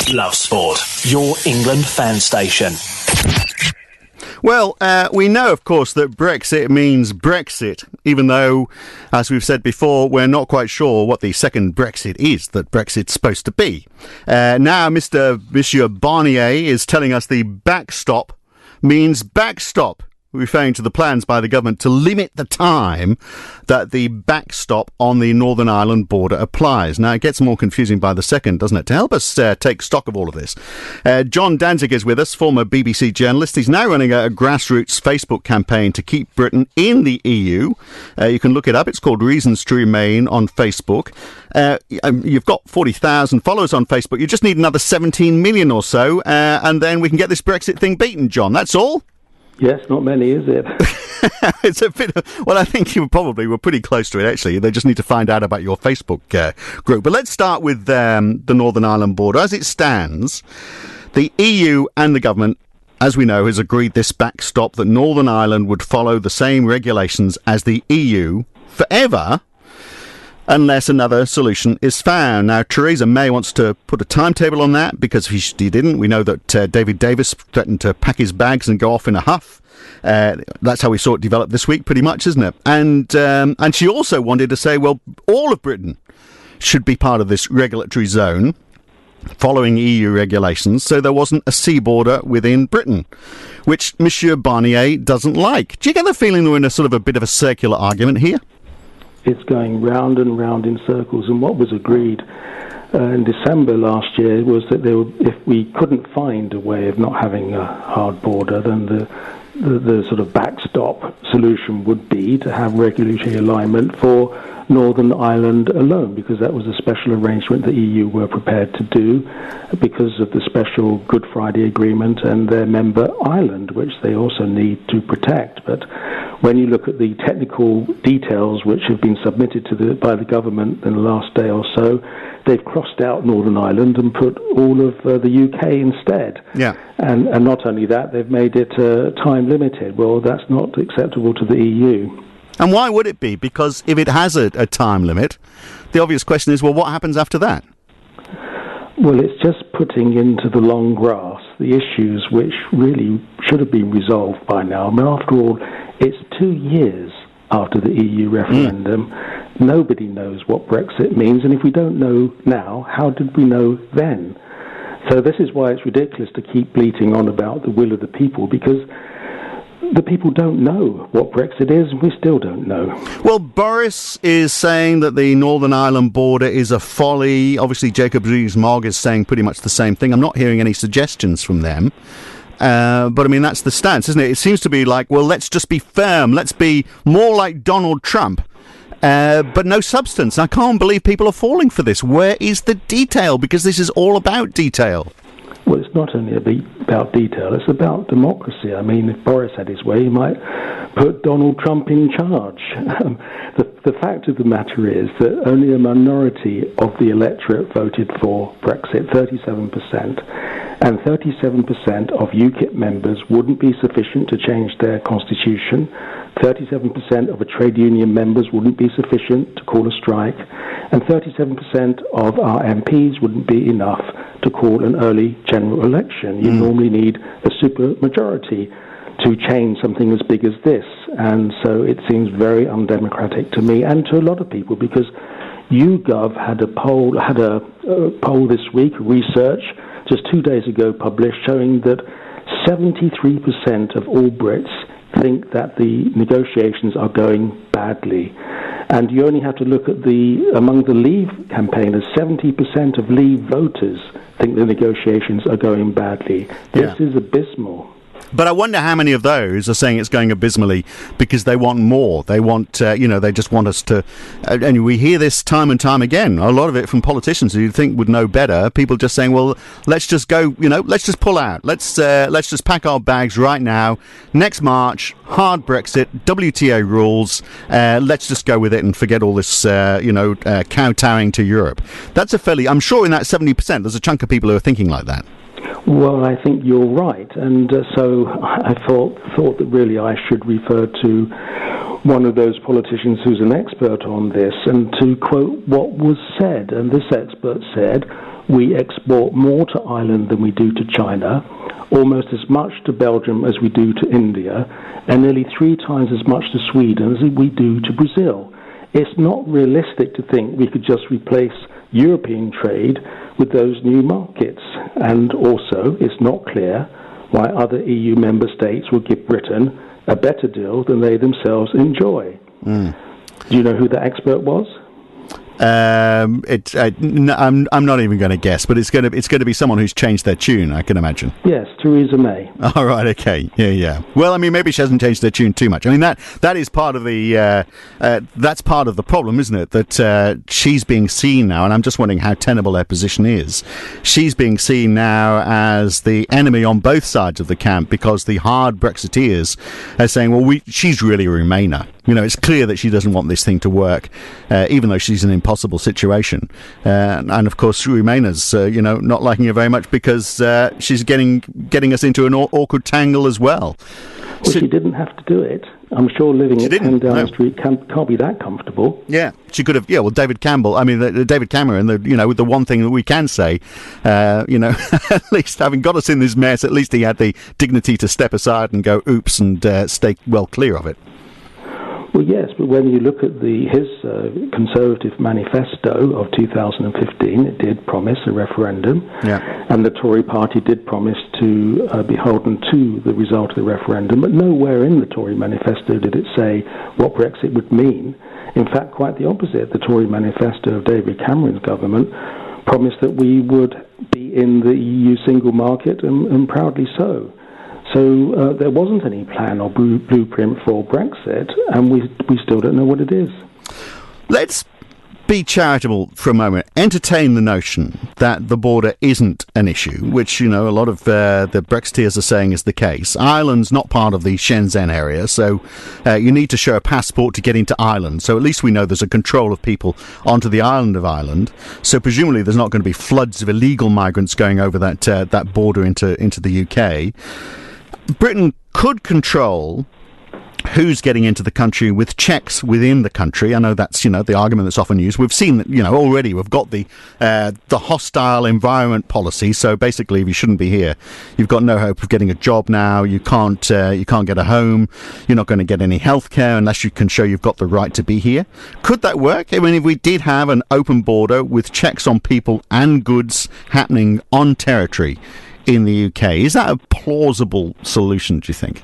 Love Sport, your England fan station. Well, we know, of course, that Brexit means Brexit, even though, as we've said before, we're not quite sure what the second Brexit is that Brexit's supposed to be. Now, Monsieur Barnier is telling us the backstop means backstop, referring to the plans by the government to limit the time that the backstop on the Northern Ireland border applies. Now, it gets more confusing by the second, doesn't it? To help us take stock of all of this, John Danzig is with us, former BBC journalist. He's now running a grassroots Facebook campaign to keep Britain in the EU. You can look it up. It's called Reasons to Remain on Facebook. You've got 40,000 followers on Facebook. You just need another 17 million or so, and then we can get this Brexit thing beaten, John. That's all? Yes, not many, is it? It's a bit well, I think you probably were pretty close to it, actually. They just need to find out about your Facebook group. But let's start with the Northern Ireland border. As it stands, the EU and the government, as we know, has agreed this backstop that Northern Ireland would follow the same regulations as the EU forever, unless another solution is found. Now, Theresa May wants to put a timetable on that, because if she didn't, we know that David Davis threatened to pack his bags and go off in a huff. That's how we saw it develop this week, pretty much, isn't it? And she also wanted to say, well, all of Britain should be part of this regulatory zone, following EU regulations, so there wasn't a sea border within Britain, which Monsieur Barnier doesn't like. Do you get the feeling we're in a sort of a bit of a circular argument here? It's going round and round in circles, and what was agreed in December last year was that if we couldn't find a way of not having a hard border, then the sort of backstop solution would be to have regulatory alignment for Northern Ireland alone, because that was a special arrangement the EU were prepared to do because of the special Good Friday Agreement and their member Ireland, which they also need to protect. But when you look at the technical details which have been submitted by the government in the last day or so, they've crossed out Northern Ireland and put all of the UK instead. Yeah. And not only that, they've made it time limited. Well, that's not acceptable to the EU. And why would it be? Because if it has a time limit, the obvious question is, well, what happens after that? Well, it's just putting into the long grass the issues which really should have been resolved by now. I mean, after all, it's 2 years after the EU referendum. Nobody knows what Brexit means, and if we don't know now, how did we know then? So this is why it's ridiculous to keep bleating on about the will of the people, because the people don't know what Brexit is, and we still don't know. Well, Boris is saying that the Northern Ireland border is a folly. Obviously, Jacob Rees-Mogg is saying pretty much the same thing. I'm not hearing any suggestions from them. But, I mean, that's the stance, isn't it? It seems to be like, well, let's just be firm. Let's be more like Donald Trump. But no substance. I can't believe people are falling for this. Where is the detail? Because this is all about detail. Well, it's not only about detail, it's about democracy. I mean, if Boris had his way, he might put Donald Trump in charge. The fact of the matter is that only a minority of the electorate voted for Brexit, 37%, and 37% of UKIP members wouldn't be sufficient to change their constitution. 37% of the trade union members wouldn't be sufficient to call a strike, and 37% of our MPs wouldn't be enough to call an early general election. You normally need a supermajority to change something as big as this, and so it seems very undemocratic to me and to a lot of people, because YouGov had a poll this week, research just 2 days ago published, showing that 73% of all Brits think that the negotiations are going badly. And you only have to look at among the Leave campaigners, 70% of Leave voters think the negotiations are going badly. This is abysmal. But I wonder how many of those are saying it's going abysmally because they want more. They want, they just want us to... and we hear this time and time again. A lot of it from politicians who you'd think would know better. People just saying, well, let's just go, let's just pull out. Let's just pack our bags right now. Next March, hard Brexit, WTO rules. Let's just go with it and forget all this, kowtowing to Europe. That's I'm sure in that 70%, there's a chunk of people who are thinking like that. Well, I think you're right, and so I thought that really I should refer to one of those politicians who's an expert on this and to quote what was said. And this expert said, we export more to Ireland than we do to China, almost as much to Belgium as we do to India, and nearly 3 times as much to Sweden as we do to Brazil. It's not realistic to think we could just replace European trade with those new markets. And also, it's not clear why other EU member states would give Britain a better deal than they themselves enjoy. Do you know who the expert was? I'm not even going to guess, but it's going to be someone who's changed their tune, I can imagine. Yes, Theresa May. All right, okay, yeah. Well, I mean, maybe she hasn't changed their tune too much. I mean, that is part of the that's part of the problem, isn't it? That she's being seen now, and I'm just wondering how tenable her position is. She's being seen now as the enemy on both sides of the camp because the hard Brexiteers are saying, well, she's really a Remainer. You know, it's clear that she doesn't want this thing to work, even though she's in an impossible situation. And of course, Remainers, not liking her very much because she's getting us into an awkward tangle as well. Well, she didn't have to do it. I'm sure living at 10 Downing Street can't be that comfortable. Yeah, she could have. Yeah, well, David Cameron, the one thing that we can say, at least having got us in this mess, at least he had the dignity to step aside and go, oops, and stay well clear of it. Well, yes, but when you look at his Conservative manifesto of 2015, it did promise a referendum, and the Tory party did promise to be beholden to the result of the referendum, but nowhere in the Tory manifesto did it say what Brexit would mean. In fact, quite the opposite. The Tory manifesto of David Cameron's government promised that we would be in the EU single market, and proudly so. So there wasn't any plan or blueprint for Brexit, and we still don't know what it is. Let's be charitable for a moment. Entertain the notion that the border isn't an issue, which, a lot of the Brexiteers are saying is the case. Ireland's not part of the Shenzhen area, so you need to show a passport to get into Ireland. So at least we know there's a control of people onto the island of Ireland. So presumably there's not going to be floods of illegal migrants going over that border into the UK. Britain could control who's getting into the country with checks within the country. I know that's, the argument that's often used. We've seen that, already we've got the hostile environment policy. So basically, if you shouldn't be here, you've got no hope of getting a job now. You can't get a home. You're not going to get any healthcare unless you can show you've got the right to be here. Could that work? I mean, if we did have an open border with checks on people and goods happening on territory in the UK, is that a plausible solution, do you think?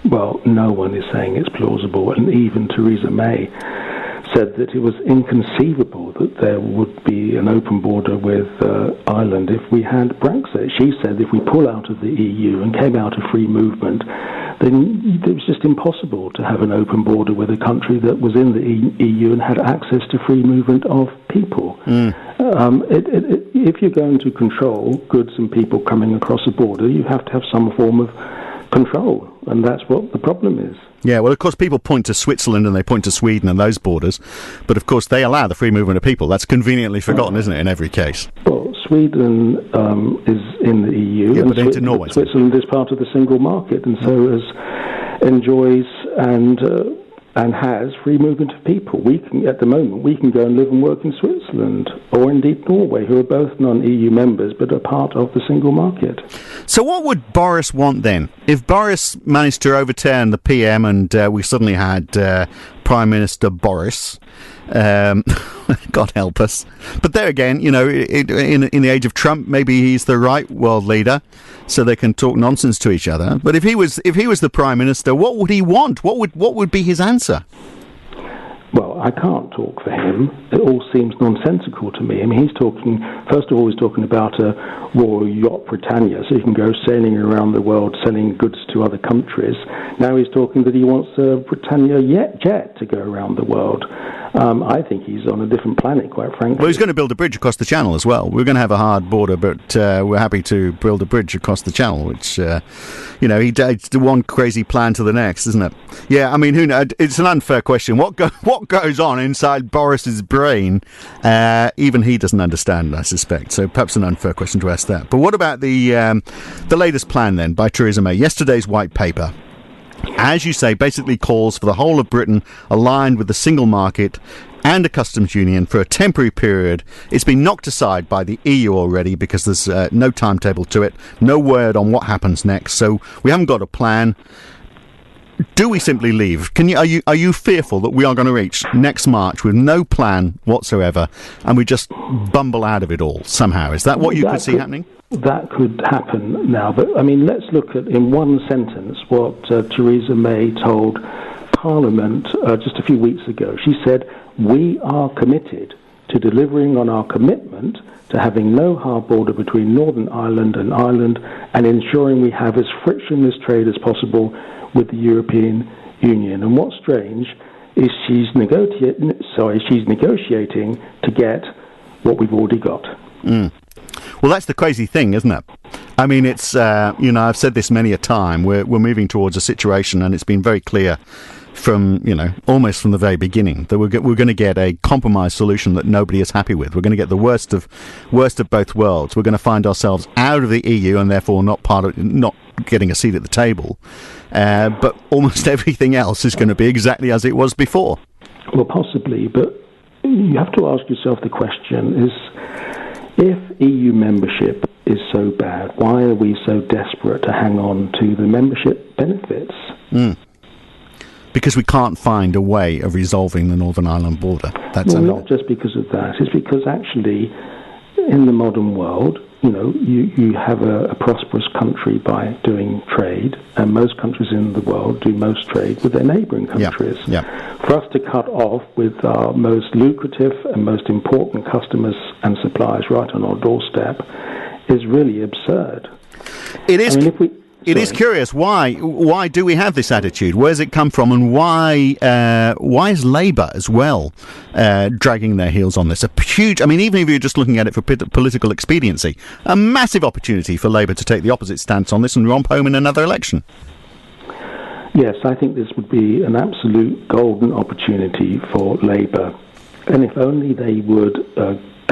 Well, no one is saying it's plausible, and even Theresa May said that it was inconceivable that there would be an open border with Ireland if we had Brexit. She said if we pull out of the EU and came out of free movement, then it was just impossible to have an open border with a country that was in the EU and had access to free movement of people. If you're going to control goods and people coming across a border, you have to have some form of control, and that's what the problem is. Yeah, well, of course, people point to Switzerland and they point to Sweden and those borders, but of course they allow the free movement of people. That's conveniently forgotten, isn't it, in every case? Well, Sweden is in the EU, and into Norway. Switzerland is part of the single market, and so enjoys and has free movement of people. At the moment, we can go and live and work in Switzerland, or indeed Norway, who are both non-EU members, but are part of the single market. So what would Boris want then? If Boris managed to overturn the PM and we suddenly had Prime Minister Boris, God help us. But there again, in the age of Trump, maybe he's the right world leader, so they can talk nonsense to each other. But if he was the Prime Minister, what would he want? What would be his answer? Well, I can't talk for him. It all seems nonsensical to me. I mean, first of all, he's talking about a royal yacht Britannia, so he can go sailing around the world selling goods to other countries. Now he's talking that he wants a Britannia jet to go around the world. I think he's on a different planet, quite frankly. Well, he's going to build a bridge across the channel as well. We're going to have a hard border, but we're happy to build a bridge across the channel, which, it's one crazy plan to the next, isn't it? Yeah, I mean, who knows? It's an unfair question. What goes on inside Boris's brain? Even he doesn't understand, I suspect. So perhaps an unfair question to ask that. But what about the latest plan then by Theresa May? Yesterday's white paper. as you say, basically calls for the whole of Britain aligned with the single market and a customs union for a temporary period. It's been knocked aside by the EU already because there's no timetable to it, no word on what happens next. So we haven't got a plan. Do we simply leave? Are you fearful that we are going to reach next March with no plan whatsoever and we just bumble out of it all somehow? Is that what you could see happening? That could happen now, but I mean, let's look at in one sentence what Theresa May told Parliament just a few weeks ago. She said, "We are committed to delivering on our commitment to having no hard border between Northern Ireland and Ireland and ensuring we have as frictionless trade as possible with the European Union." And what's strange is she's negotiating to get what we've already got. Mm. Well, that's the crazy thing, isn't it? I mean, it's I've said this many a time. We're moving towards a situation, and it's been very clear from almost from the very beginning that we're going to get a compromise solution that nobody is happy with. We're going to get the worst of both worlds. We're going to find ourselves out of the EU and therefore not getting a seat at the table. But almost everything else is going to be exactly as it was before. Well, possibly, but you have to ask yourself the question: is if EU membership is so bad, why are we so desperate to hang on to the membership benefits? Because we can't find a way of resolving the Northern Ireland border. Not just because of that. It's because actually, in the modern world, you have a prosperous country by doing trade, and most countries in the world do most trade with their neighbouring countries. Yeah. For us to cut off with our most lucrative and most important customers and suppliers right on our doorstep is really absurd. It is. It is curious. Why do we have this attitude? Where's it come from, and why is Labour as well dragging their heels on this? A huge. I mean, even if you're just looking at it for political expediency, a massive opportunity for Labour to take the opposite stance on this and romp home in another election. Yes, I think this would be an absolute golden opportunity for Labour, and if only they would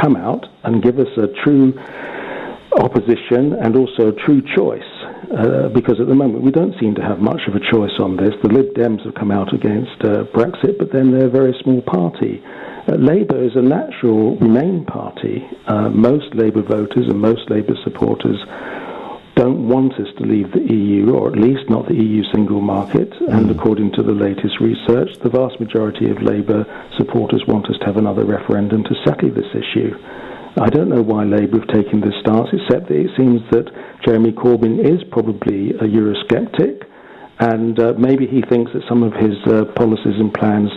come out and give us a true opposition and also a true choice. Because at the moment we don't seem to have much of a choice on this. The Lib Dems have come out against Brexit, but then they're a very small party. Labour is a natural Remain party. Most Labour voters and most Labour supporters don't want us to leave the EU, or at least not the EU single market. And according to the latest research, the vast majority of Labour supporters want us to have another referendum to settle this issue. I don't know why Labour have taken this stance, except that it seems that Jeremy Corbyn is probably a Eurosceptic, and maybe he thinks that some of his policies and plans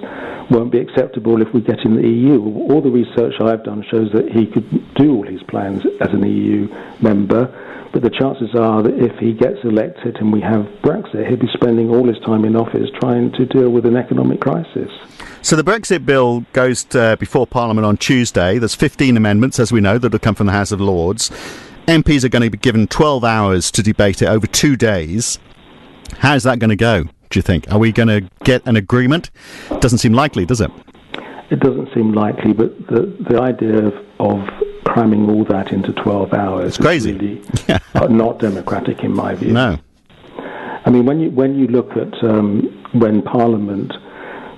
won't be acceptable if we get in the EU. All the research I've done shows that he could do all his plans as an EU member, but the chances are that if he gets elected and we have Brexit, he'll be spending all his time in office trying to deal with an economic crisis. So the Brexit bill goes before Parliament on Tuesday. There's 15 amendments, as we know, that will come from the House of Lords. MPs are going to be given 12 hours to debate it over 2 days. How's that going to go, do you think? Are we going to get an agreement? Doesn't seem likely, does it? It doesn't seem likely, but the idea of cramming all that into 12 hours it's crazy. Is really not democratic in my view. No. I mean, when you look at when Parliament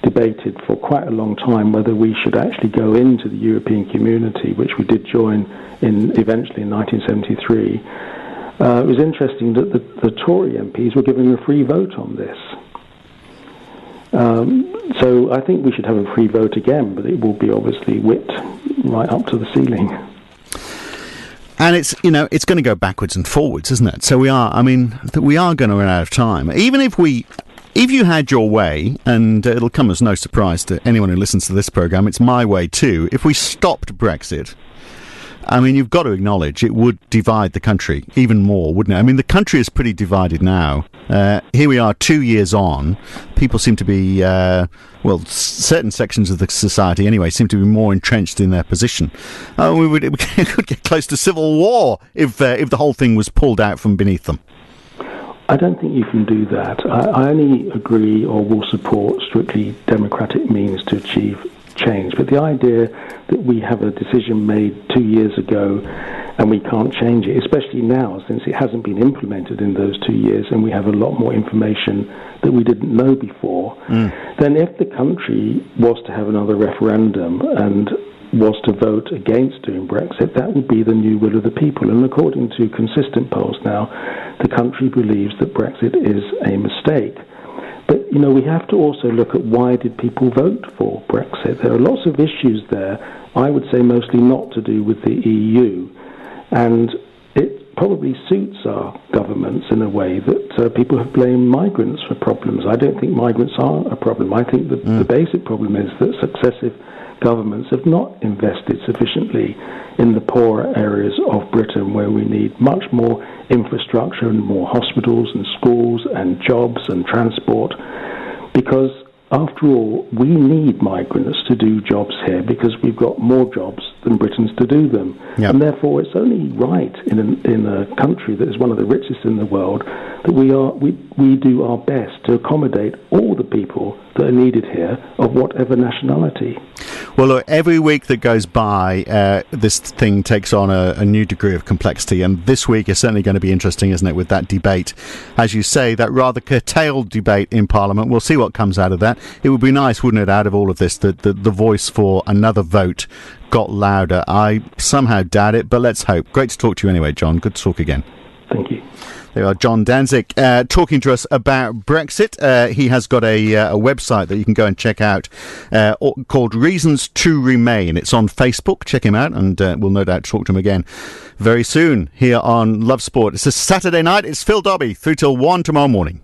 debated for quite a long time whether we should actually go into the European community, which we did join eventually in 1973, it was interesting that the Tory MPs were given a free vote on this. So I think we should have a free vote again, but it will be obviously whipped right up to the ceiling. And it's going to go backwards and forwards, isn't it? So we are going to run out of time. Even if you had your way, and it'll come as no surprise to anyone who listens to this programme, it's my way too. If we stopped Brexit, I mean, you've got to acknowledge it would divide the country even more, wouldn't it? I mean, the country is pretty divided now. Here we are 2 years on. People seem to be, certain sections of the society anyway, seem to be more entrenched in their position. We could get close to civil war if the whole thing was pulled out from beneath them. I don't think you can do that. I only agree or will support strictly democratic means to achieve change. But the idea that we have a decision made 2 years ago and we can't change it, especially now since it hasn't been implemented in those 2 years and we have a lot more information that we didn't know before, then if the country was to have another referendum and was to vote against doing Brexit, that would be the new will of the people. And according to consistent polls now, the country believes that Brexit is a mistake. But, we have to also look at why did people vote for Brexit. There are lots of issues there, I would say mostly not to do with the EU. And it probably suits our governments in a way that people have blamed migrants for problems. I don't think migrants are a problem. I think the basic problem is that successive governments have not invested sufficiently in the poorer areas of Britain where we need much more infrastructure and more hospitals and schools and jobs and transport, because after all, we need migrants to do jobs here because we've got more jobs than Britons to do them. Yep. And therefore it's only right in a country that is one of the richest in the world that we do our best to accommodate all the people that are needed here of whatever nationality. Well, look, every week that goes by, this thing takes on a new degree of complexity, and this week is certainly going to be interesting, isn't it, with that debate? As you say, that rather curtailed debate in Parliament. We'll see what comes out of that. It would be nice, wouldn't it, out of all of this, that the voice for another vote got louder. I somehow doubt it, but let's hope. Great to talk to you anyway, John. Good to talk again. Thank you. There are John Danzig talking to us about Brexit. He has got a website that you can go and check out called Reasons to Remain. It's on Facebook. Check him out, and we'll no doubt talk to him again very soon here on Love Sport. It's a Saturday night. It's Phil Dobby through till 1 tomorrow morning.